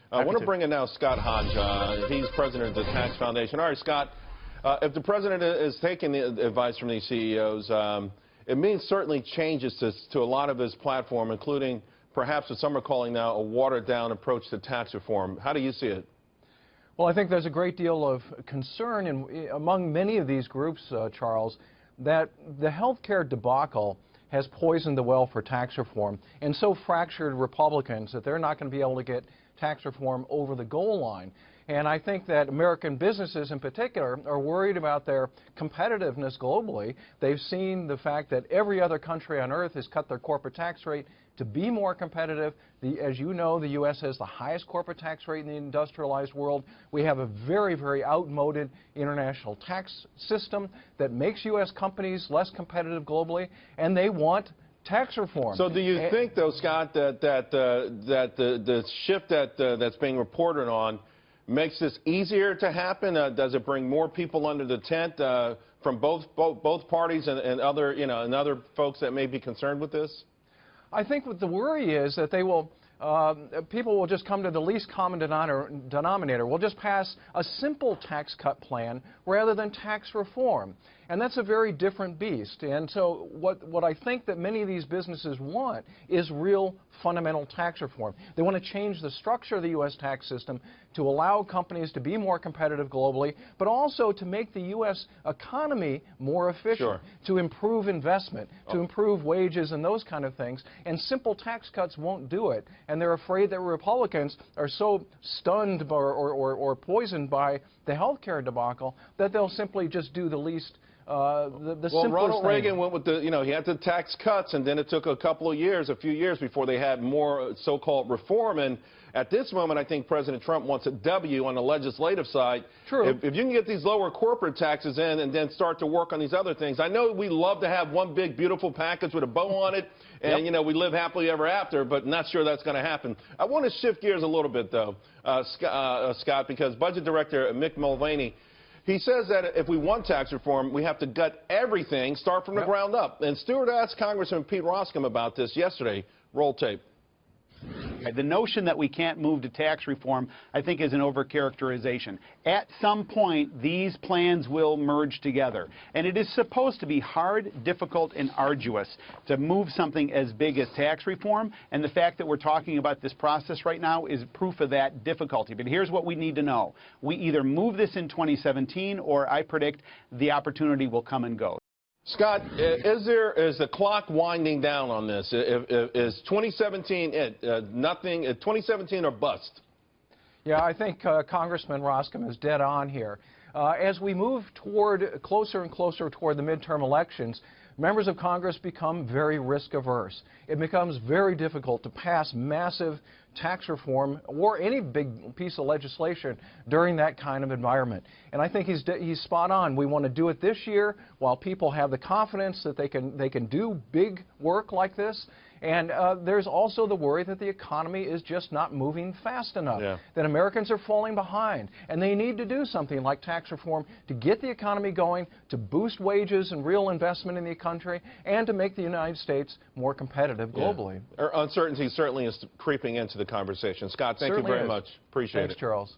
I want to bring in now Scott Hodge. He's president of the Tax Foundation. All right, Scott, if the president is taking the advice from these CEOs, it means certainly changes to a lot of his platform, including perhaps what some are calling now a watered-down approach to tax reform. How do you see it? Well, I think there's a great deal of concern among many of these groups, Charles, that the health care debacle has poisoned the well for tax reform and so fractured Republicans that they're not going to be able to get tax reform over the goal line. And I think that American businesses in particular are worried about their competitiveness globally. They've seen the fact that every other country on earth has cut their corporate tax rate to be more competitive. As you know, the U.S. has the highest corporate tax rate in the industrialized world. We have a very, very outmoded international tax system that makes U.S. companies less competitive globally, and they want tax reform. So do you think, though, Scott, that the shift that's being reported on makes this easier to happen? Does it bring more people under the tent from both parties and other, and other folks that may be concerned with this? I think what the worry is that they will, people will just come to the least common denominator. We'll just pass a simple tax cut plan rather than tax reform. And that's a very different beast. And so what I think that many of these businesses want is real fundamental tax reform. They want to change the structure of the U.S. tax system to allow companies to be more competitive globally, but also to make the U.S. economy more efficient, sure, to improve investment, to improve wages and those kind of things. And simple tax cuts won't do it. And they're afraid that Republicans are so stunned or poisoned by the health care debacle that they'll simply just do the least well, Ronald Reagan went with he had the tax cuts, and then it took a few years before they had more so-called reform. And at this moment, I think President Trump wants a W on the legislative side. True. If you can get these lower corporate taxes in and then start to work on these other things. I know we love to have one big, beautiful package with a bow on it, and, yep, we live happily ever after, but not sure that's going to happen. I want to shift gears a little bit, though, Scott, because Budget Director Mick Mulvaney, he says that if we want tax reform, we have to gut everything, start from the ground up. And Stewart asked Congressman Pete Roskam about this yesterday. Roll tape. The notion that we can't move to tax reform, I think, is an overcharacterization. At some point, these plans will merge together. And it is supposed to be hard, difficult, and arduous to move something as big as tax reform. And the fact that we're talking about this process right now is proof of that difficulty. But here's what we need to know. We either move this in 2017, or I predict the opportunity will come and go. Scott, is the clock winding down on this? Is 2017 nothing? 2017 or bust? Yeah, I think Congressman Roskam is dead on here. As we move closer and closer toward the midterm elections, members of Congress become very risk averse. It becomes very difficult to pass massive tax reform or any big piece of legislation during that kind of environment. And I think he's spot on. We want to do it this year while people have the confidence that they can do big work like this. And there's also the worry that the economy is just not moving fast enough, that Americans are falling behind, and they need to do something like tax reform to get the economy going, to boost wages and real investment in the country, and to make the United States more competitive globally. Uncertainty certainly is creeping into the conversation. Scott, thank you very much. Appreciate it. Thanks, Charles.